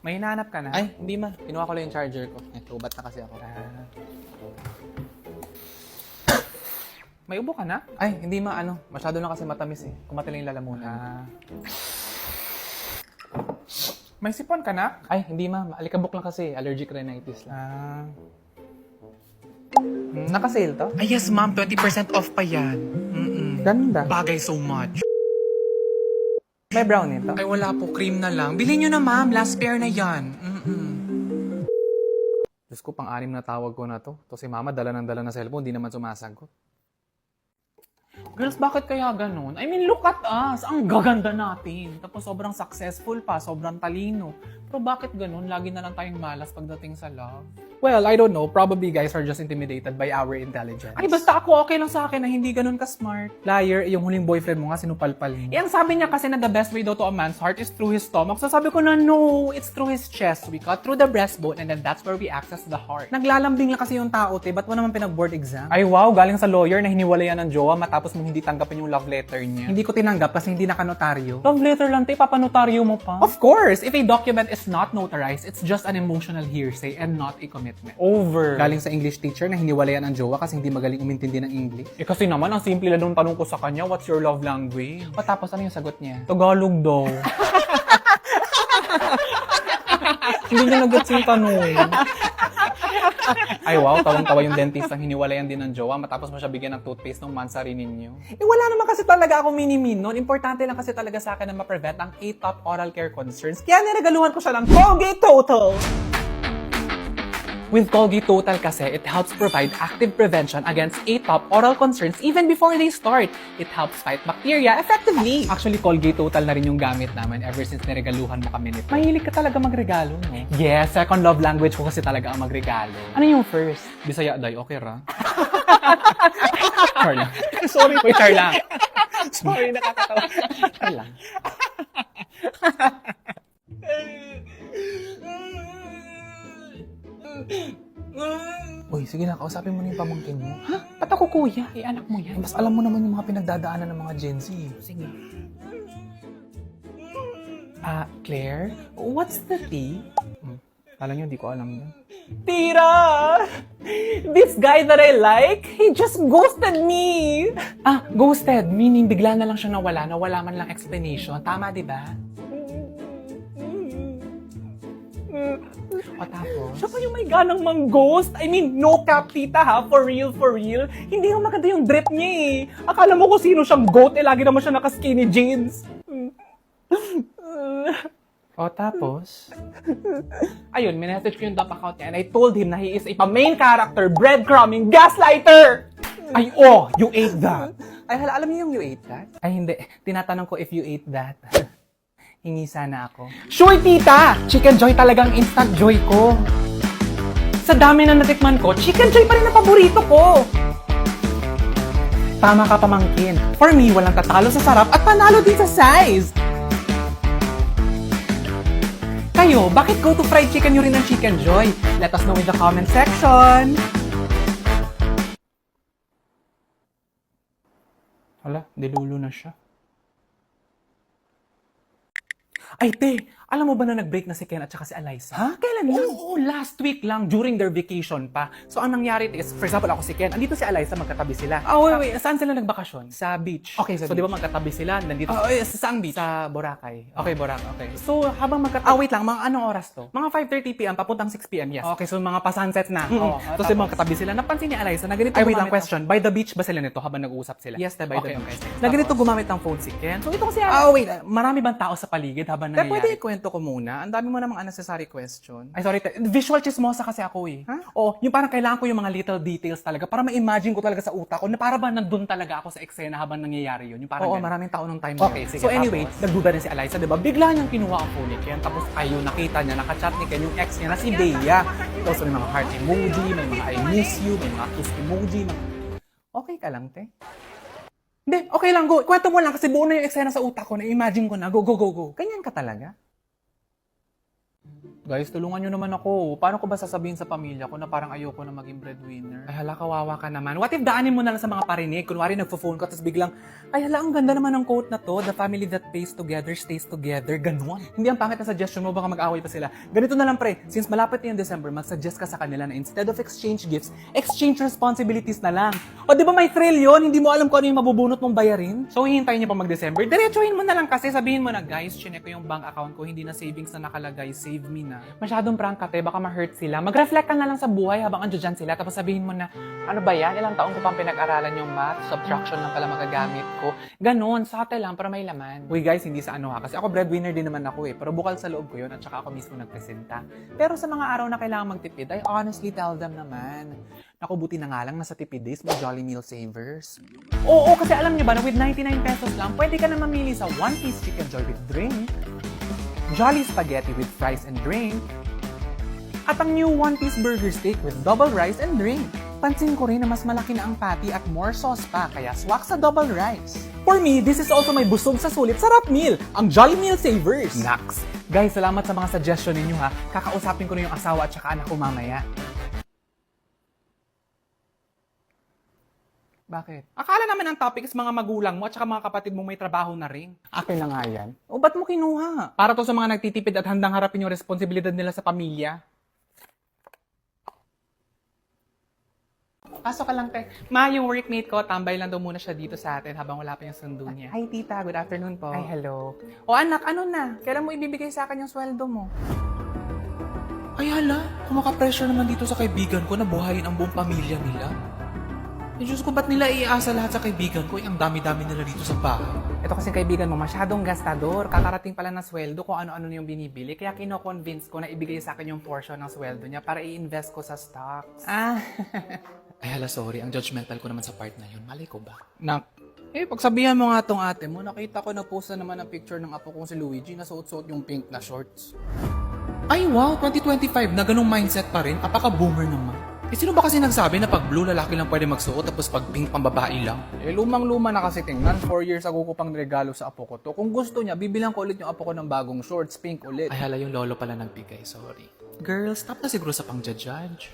May hinahanap ka na? Ay, hindi ma. Kinuha ko lang yung charger ko. Tubat na kasi ako. May ubo ka na? Ay, hindi ma. Masyado na kasi matamis eh. Kumataling yung lalamunan. May sipon ka na? Ay, hindi ma. Alikabok lang kasi. Allergic rhinitis lang. Naka-sale to? Ay, yes, ma'am. 20% off pa yan. Ganda. Bagay so much. May brown nito. Ay, wala po. Cream na lang. Bilhin nyo na, ma'am. Last pair na yan. Diyos ko, pang-anim na tawag ko na to. To si mama, dala na cellphone. Di naman sumasagot. Girls, bakit kaya ganun? I mean, look at us. Ang gaganda natin. Tapos sobrang successful pa. Sobrang talino. Pero bakit ganun? Lagi na lang tayong malas pagdating sa love. Well, I don't know. Probably guys are just intimidated by our intelligence. Ay, basta ako okay lang sa akin na hindi ganun ka-smart. Liar, yung huling boyfriend mo nga, sinupalpal mo. Eh, ang sabi niya kasi na the best way daw to a man's heart is through his stomach. So sabi ko na, no, it's through his chest. We cut through the breastbone and then that's where we access the heart. Naglalambing lang kasi yung tao, te. Ba't mo naman pinag-board exam? Ay, wow, galing sa lawyer na hiniwalayan ng jowa matapos mong hindi tanggapin yung love letter niya. Hindi ko tinanggap kasi hindi nakanotaryo. Love letter lang, te, papanotaryo mo pa. Of course, if a document is not notarized, it's just an emotional hearsay and not a commitment. Over. Galing sa English teacher na hiniwalayan ang jowa kasi hindi magaling umintindi ng English. Eh kasi naman, ang simple lang nung tanong ko sa kanya, what's your love language? O tapos ano yung sagot niya? Tagalog daw. Hindi niya nagets yung tanong. Ay wow, tawang-tawa yung dentist ang hiniwalayan din ng jowa matapos mo siya bigyan ng toothpaste ng mansari ninyo. Eh wala naman kasi talaga ako mini-min nun. Importante lang kasi talaga sa akin na ma-prevent ang 8 top oral care concerns. Kaya niregaluhan ko siya ng Colgate Total! With Colgate Total kasi, it helps provide active prevention against 8 top oral concerns even before they start. It helps fight bacteria effectively. Actually, Colgate Total na rin yung gamit namin ever since niregaluhan mo kami nito. Mahilig ka talaga magregalo, no? Yes, second love language ko kasi talaga ang magregalo. Ano yung first? Bisaya day, okay ra? Char lang. Sorry po, char lang. Sorry, nakakatawa. Char lang. Uy, sige na, kausapin mo na yung pamangkin mo. Ha? Ba't ako kuya? Eh, anak mo yan. Mas alam mo naman yung mga pinagdadaanan ng mga Gen Z. Sige. Claire, what's the tea? Alam niyo, di ko alam yun. Tira! This guy that I like, he just ghosted me! Ghosted. Meaning, bigla na lang siya nawala man lang explanation. Tama, di ba? O tapos? Siya pa yung may ganang mang-ghost. I mean, no cap, tita ha? For real, for real. Hindi yung maganda yung drip niya eh. Akala mo kung sino siyang goat, lagi naman siya naka-skinny jeans. O tapos? Ayun, minessage ko yung dap account niya and I told him na he is a main character, breadcrumbing, gaslighter! Ay, you ate that. Ay, hala, alam niyo yung you ate that? Ay, hindi. Tinatanong ko if you ate that. Hingi sana ako. Sure, tita! Chicken Joy talagang instant joy ko. Sa dami na natikman ko, Chicken Joy pa rin ang paborito ko. Tama ka, pamangkin. For me, walang tatalo sa sarap at panalo din sa size. Kayo, bakit go to fried chicken nyo rin ng Chicken Joy? Let us know in the comment section. Hala, dilulo na siya. Ay, te, alam mo ba na nag-break na si Ken at saka si Eliza? Ha? Kailan yun? Oo, last week lang, during their vacation pa. So, ang nangyari is, for example, ako si Ken, andito si Eliza, magkatabi sila. Wait. Saan sila nagbakasyon? Sa beach. Okay, sa so, di ba beach. magkatabi sila, nandito Saang beach? sa Boracay. Okay, Boracay. Okay. So, habang magkatabi... Wait lang. Mga anong oras to? Mga 5:30 p.m. papuntang 6 p.m. Yes. Okay, so mga pa-sunset na. Oo. Oo. Tapos yung mga katabi sila, napansin ni Eliza na ganito Ay, wait lang. gumamit Question. By the beach ba sila nito habang nag-uusap sila? Yes, by the Okay, beach. okay. Na ganito gumamit ng phone si Ken. So, ito kasi, Wait. marami bang tao sa paligid habang Pero pwede nangyayari? ikwento ko muna. Ang dami mo namang unnecessary question. Ay, sorry. Visual chismosa kasi ako eh. Ha? Oo, yung parang kailangan ko yung mga little details talaga para ma-imagine ko talaga sa utak ko na para ba nandun talaga ako sa eksena habang nangyayari yun. Yung parang Oo, ganun. maraming tao nung time Okay, na yun. sige. So anyway, Tapos, nagduda rin si Eliza, di ba? Bigla niyang kinuha ang phone ni Ken. Tapos ayun, nakita niya, nakachat ni Ken yung ex niya na si Bea. Tapos may mga heart emoji, may mga I miss you, may mga kiss emoji. Okay ka lang, te? Hindi, okay lang, go. Kwento mo lang kasi buo na yung eksena sa utak ko. Na-imagine ko na, go. ganyan ka talaga? Guys, tulungan nyo naman ako. Paano ko ba sasabihin sa pamilya ko na parang ayoko na maging breadwinner? Ay hala, kawawa ka naman. What if daanin mo na lang sa mga parinig? Kunwari nagpo-phone ka, tapos biglang, ay hala, ang ganda naman ng quote na to. The family that pays together stays together. Ganon. Hindi ang pangit na suggestion mo, baka mag-away pa sila. Ganito na lang pre, since malapit na yung December, mag-suggest ka sa kanila na instead of exchange gifts, exchange responsibilities na lang. O di ba may thrill yun? Hindi mo alam kung ano yung mabubunot mong bayarin? So hihintayin niyo pa mag-December? Diretsuhin mo na lang kasi sabihin mo na, guys, chinek ko yung bank account ko, hindi na savings na nakalagay, save me na. Masyadong prank ka, te, baka ma-hurt sila. Mag-reflect ka na lang sa buhay habang andyan dyan sila, tapos sabihin mo na, ano ba yan? Ilang taon ko pang pinag-aralan yung math, subtraction lang pala magagamit ko. Ganon, subtle lang, pero may laman. Uy guys, hindi sa ano ha, kasi ako breadwinner din naman ako pero bukal sa loob ko yun at saka ako mismo nagpresenta. Pero sa mga araw na kailangan magtipid, I honestly tell them naman. Naku, buti na nga lang nasa tipid days, may Jolly Meal Savers. Oo, kasi alam niyo ba na with 99 pesos lang, pwede ka na mamili sa One Piece Chicken Joy with drink, Jolly Spaghetti with fries and drink, at ang new One Piece Burger Steak with double rice and drink. Pansin ko rin na mas malaki na ang patty at more sauce pa, kaya swak sa double rice. For me, this is also my busog sa sulit sarap meal, ang Jolly Meal Savers. Naks! Guys, salamat sa mga suggestion ninyo ha. Kakausapin ko na yung asawa at saka anak ko mamaya. Bakit? Akala naman ang topic is mga magulang mo at saka mga kapatid mo may trabaho na rin. Akin na nga yan. O ba't mo kinuha? Para to sa mga nagtitipid at handang harapin yung responsibilidad nila sa pamilya. Pasok ka lang, te. Ma, yung workmate ko, tambay lang daw muna siya dito sa atin habang wala pa yung sundo niya. Hi, tita. Good afternoon po. Ay, hello. O anak, ano na? Kailan mo ibibigay sa akin yung sweldo mo? Ay, hala. Kumaka-pressure naman dito sa kaibigan ko na buhayin ang buong pamilya nila. Eh, Diyos ko, ba't nila iasa lahat sa kaibigan ko? Ang dami-dami nila dito sa bahay. Ito kasi kaibigan mo, masyadong gastador. Kakarating pala ng sweldo kung ano-ano na yung binibili. Kaya kino-convince ko na ibigay sa akin yung portion ng sweldo niya para i-invest ko sa stocks. Ah, ay hala, sorry. Ang judgmental ko naman sa part na yun. Malay ko ba? Nak, pagsabihan mo nga tong ate mo, nakita ko nag-post na naman ang picture ng apo kong si Luigi na suot-suot yung pink na shorts. Ay wow, 2025 na ganung mindset pa rin. Apaka-boomer naman. Sino ba kasi nagsabi na pag blue lalaki lang pwede magsuot tapos pag pink pambabae lang? Lumang-luma na kasi tingnan. 4 years ago ko pang regalo sa apo ko to. Kung gusto niya, bibilang ko ulit yung apo ko ng bagong shorts, pink ulit. Ay hala, yung lolo pala nagbigay, sorry. Girl, stop na siguro sa pang-judge.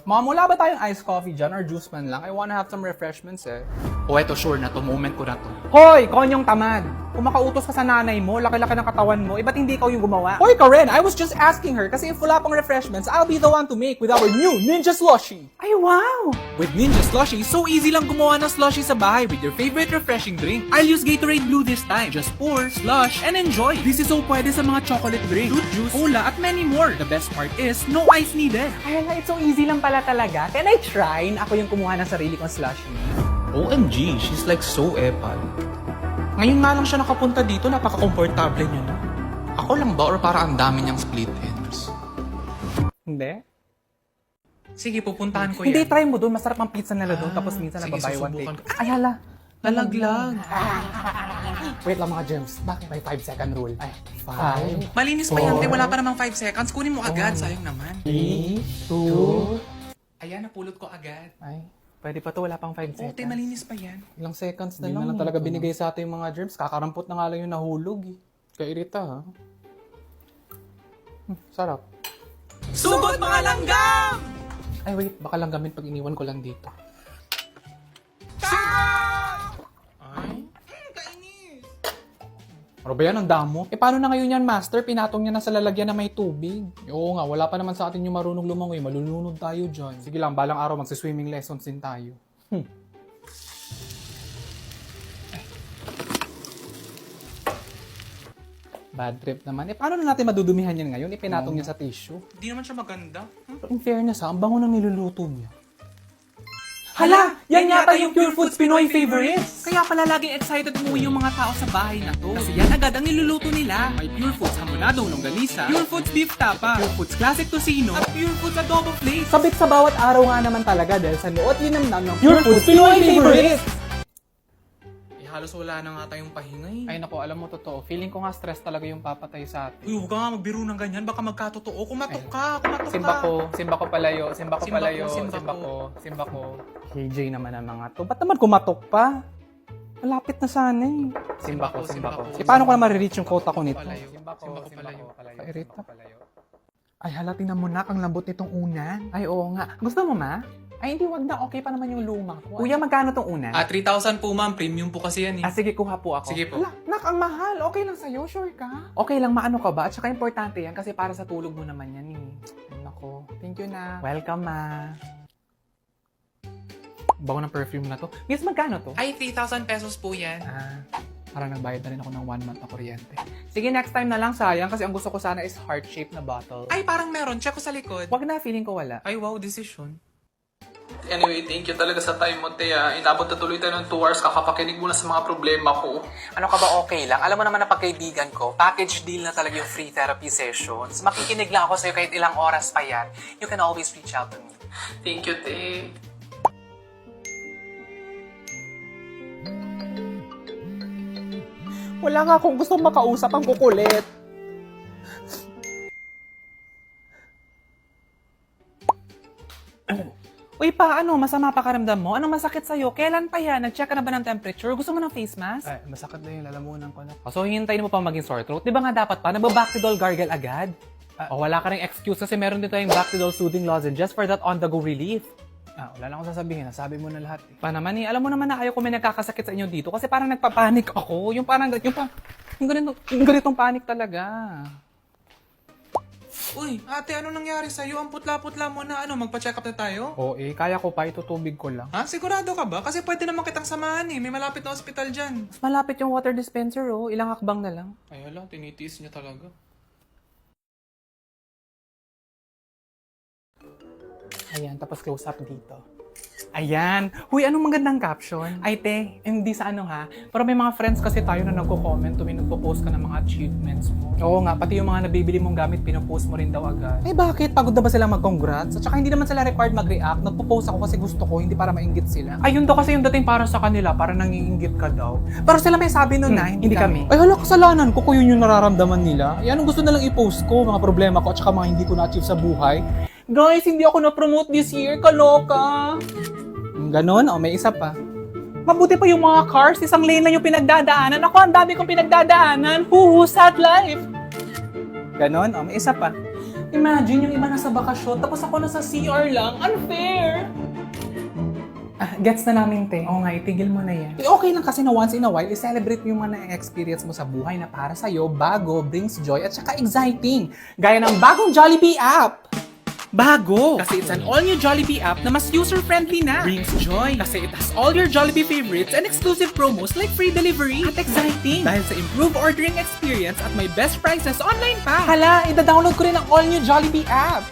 Mom, wala ba tayong iced coffee dyan or juice man lang? I wanna have some refreshments eh. O eto, sure na to. Moment ko na to. Hoy, konyong tamad! Kung makautos ka sa nanay mo, laki-laki ng katawan mo, ba't hindi ikaw yung gumawa? Hoy, Karen! I was just asking her kasi if wala pang refreshments, I'll be the one to make with our new Ninja Slushie! Ay, wow! With Ninja Slushie, so easy lang gumawa ng slushie sa bahay with your favorite refreshing drink. I'll use Gatorade Blue this time. Just pour, slush, and enjoy. This is so pwede sa mga chocolate drink, fruit juice, cola, at many more. The best part is, no ice needed. Ay, it's so easy lang pala talaga. Can I try? Ako yung kumuha ng sarili kong slushie. OMG, she's like so epal. Ngayon nga lang siya nakapunta dito, napaka-komportable niya na. Ako lang ba or para ang dami niyang split ends? Hindi. Sige, pupuntahan ko yan. Hindi, try mo doon. Masarap ang pizza nila doon. Tapos minsan nagbabuy one take. Ay, hala. Nalaglag. Wait lang mga gems. Bakit may 5-second rule? Ay, 5. Malinis pa yan, te. Wala pa namang 5 seconds. Kunin mo agad. Sayang naman. 3, 2. Ayan, napulot ko agad. Ay. Pwede pa to, wala pang 5 seconds. Te, malinis pa yan. Ilang seconds na lang. Hindi na lang talaga binigay sa atin yung mga germs. Kakarampot na nga lang yung nahulog eh. Kairita ha. Sarap. Sugod mga langgam! Ay wait, baka langgamin pag iniwan ko lang dito. Ay, kainis! Ano ba yan? Ang damo? Paano na ngayon yan, master? Pinatong niya na sa lalagyan na may tubig. Oo nga, wala pa naman sa atin yung marunong lumangoy. Malulunod tayo dyan. Sige lang, balang araw magsi-swimming lessons din tayo. Bad trip naman. Paano na natin madudumihan yan ngayon? Pinatong niya sa tissue. Hindi naman siya maganda. In fairness ang bango ng niluluto niya. Hala! Yan yata yung Pure Foods Pinoy favorites! Kaya pala laging excited umuwi yung mga tao sa bahay na to. Kasi yan agad ang niluluto nila. May Pure Foods Hamonadong Longganisa, Pure Foods Beef Tapa, Pure Foods Classic Tocino, at Pure Foods Adobo Flakes. Sabik sa bawat araw nga naman talaga dahil sa nuot linamnam ng Pure Foods Pinoy favorites! Halos wala na nga tayong pahinga eh. Ay nako, alam mo totoo. Feeling ko nga stress talaga yung papatay sa atin. Uy, huwag ka nga magbiro ng ganyan. Baka magkatotoo. Kumatok ka. Simba ko palayo. Simba ko. KJ naman ang mga to. Ba't naman kumatok pa? Malapit na sana eh. Simba ko. Paano ko na marireach yung quota ko nito? Simba ko palayo. Kairita. Ay, hala, tingnan mo na, ang lambot nitong unan. Ay, oo nga. Gusto mo, ma? Ay, hindi, wag na. Okay pa naman yung luma ko. Kuya, magkano tong unan? 3,000 po ma'am, premium po kasi yan eh. Sige, kuha po ako. Sige po. Hala, nak, ang mahal. Okay lang sa'yo, sure ka? Okay lang, maano ka ba? At saka importante yan kasi para sa tulog mo naman yan eh. Ay, nako. Thank you na. Welcome, ma. Bago ng perfume na to. Miss, magkano to? Ay, 3,000 pesos po yan. Parang nagbayad na rin ako ng 1 month na kuryente. Sige, next time na lang, sayang. Kasi ang gusto ko sana is heart-shaped na bottle. Ay, parang meron. Check ko sa likod. Wag na, feeling ko wala. Ay, wow, decision. Anyway, thank you talaga sa time mo, Tea. Inabot na tuloy tayo ng 2 hours kakapakinig mo na sa mga problema ko. Ano ka ba, okay lang? Alam mo naman na pagkaibigan ko, package deal na talaga yung free therapy sessions. Makikinig lang ako sa'yo kahit ilang oras pa yan. You can always reach out to me. Thank you, Te. Wala nga akong gustong makausap ang kukulit. Uy pa, ano? Masama pa karamdam mo? Anong masakit sa'yo? Kailan pa yan? Nag-check ka na ba ng temperature? Gusto mo ng face mask? Ay, masakit na yung lalamunan ko na. So, hintayin mo pa maging sore throat? Di ba nga dapat pa? Nagbabactidol gargle agad? O wala ka rin excuse kasi meron din tayong Bactidol soothing lozenges for that on-the-go relief. Wala na akong sasabihin. Nasabi mo na lahat eh. Pa naman eh, alam mo naman na ayaw ko may nagkakasakit sa inyo dito kasi parang nagpapanik ako. Yung ganitong panic talaga. Uy, ate, ano nangyari sa'yo? Ang putla-putla mo na. Ano, magpa-check up na tayo? Oo kaya ko pa. Itutubig ko lang. Ha? Sigurado ka ba? Kasi pwede naman kitang samahan eh. May malapit na hospital dyan. Mas malapit yung water dispenser oh. Ilang hakbang na lang. Ay, hala, tinitiis niya talaga. Ayan, tapos close up dito. Ayan. Huy, anong magandang caption? Ay, te, hindi sa ano ha. Pero may mga friends kasi tayo na nagko-comment tuwing nagpo-post ka ng mga achievements mo. Oo nga, pati yung mga nabibili mong gamit, pinopost mo rin daw agad. Eh bakit? Pagod na ba silang mag-congrats? At saka hindi naman sila required mag-react. Nagpo-post ako kasi gusto ko, hindi para mainggit sila. Ayun daw kasi yung dating para sa kanila, para nangiinggit ka daw. Pero sila may sabi nun na, hindi kami. Ay hala, kasalanan ko kung yun yung nararamdaman nila. Ay, anong gusto na lang i-post ko? Mga problema ko at saka mga hindi ko na-achieve sa buhay. Guys, hindi ako na-promote this year. Kaloka. Ganon? O, may isa pa. Mabuti pa yung mga cars. Isang lane lang yung pinagdadaanan. Ako, ang dami kong pinagdadaanan. Huhu, sad life. Ganon? O, may isa pa. Imagine yung iba nasa bakasyon, tapos ako nasa CR lang. Unfair. Gets na namin, te. Oo nga, itigil mo na yan. Okay lang kasi na once in a while, i-celebrate yung mga na-experience mo sa buhay na para sa'yo, bago, brings joy, at saka exciting. Gaya ng bagong Jollibee app. Bago! Kasi it's an all-new Jollibee app na mas user-friendly na. Brings joy. Kasi it has all your Jollibee favorites and exclusive promos like free delivery at exciting. Dahil sa improved ordering experience at may best prices online pa. Hala, ida-download ko rin ang all-new Jollibee app.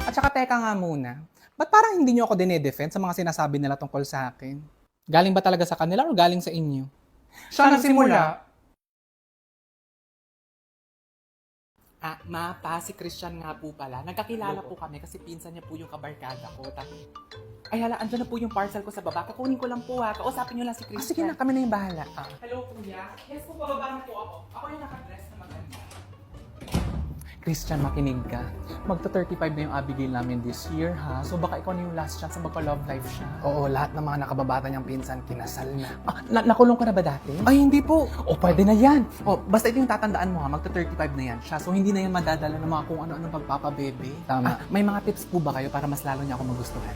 At saka teka nga muna, ba't parang hindi nyo ako dinedefend sa mga sinasabi nila tungkol sa akin? Galing ba talaga sa kanila o galing sa inyo? Siya nagsimula. Si Christian nga po pala. Nagkakilala po kami kasi pinsan niya po yung kabarkada ko. Ay hala, andyan na po yung parcel ko sa baba. Kakunin ko lang po ha. Kausapin niyo lang si Christian. Sige na, kami na yung bahala. Hello, kuya. Yes po, pababa na po ako. Ako yung nakadress na maganda. Christian, makinig ka. Magta-35 na yung Abigail namin this year, ha? So baka ikaw na yung last chance na magpa-love life siya. Oo, lahat ng mga nakababata niyang pinsan, kinasal na. Nakulong ka na ba dati? Ay, hindi po. Pwede na yan. Basta ito yung tatandaan mo ha, magta-35 na yan siya. So hindi na yan madadala ng mga kung ano-ano pagpapabebe. Tama. May mga tips po ba kayo para mas lalo niya ako magustuhan?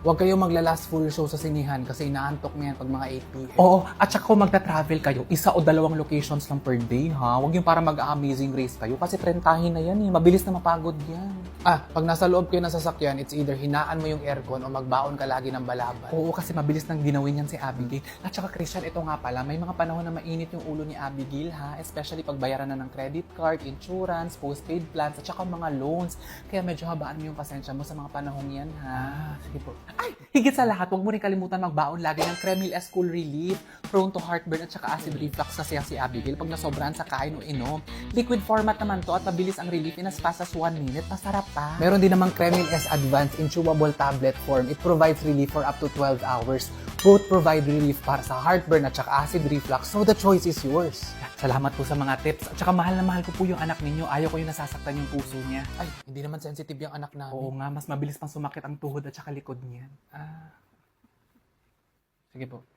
Huwag kayo magla-last full show sa sinihan kasi inaantok niya yan pag mga 8 p.m. Oo, at saka kung magta-travel kayo, 1 o 2 locations lang per day ha. Huwag yung para mag-amazing race kayo kasi trentahin na yan eh. Mabilis na mapagod yan. Pag nasa loob kayo ng sasakyan, it's either hinaan mo yung aircon o magbaon ka lagi ng balaban. Oo, kasi mabilis nang ginawin yan si Abigail. At saka Christian, ito nga pala, may mga panahon na mainit yung ulo ni Abigail ha. Especially pag bayaran na ng credit card, insurance, postpaid plans, at saka mga loans. Kaya medyo habaan mo yung pasensya mo sa mga panahong yan ha. Sige po. Ay, higit sa lahat, huwag mo rin kalimutan magbaon lagi ng Kremil S Cool Relief. Prone to heartburn at saka acid reflux kasi si Abigail pag nasobrahan sa kain o inom. Liquid format naman to at mabilis ang relief in as fast as 1 minute. Masarap pa. Meron din namang Kremil S Advanced in chewable tablet form. It provides relief for up to 12 hours. Both provide relief para sa heartburn at saka acid reflux, so the choice is yours. Salamat po sa mga tips. At saka mahal na mahal ko po yung anak ninyo. Ayaw ko yung nasasaktan yung puso niya. Ay, hindi naman sensitive yung anak namin. Oo nga, mas mabilis pang sumakit ang tuhod at saka likod niyan. Sige po.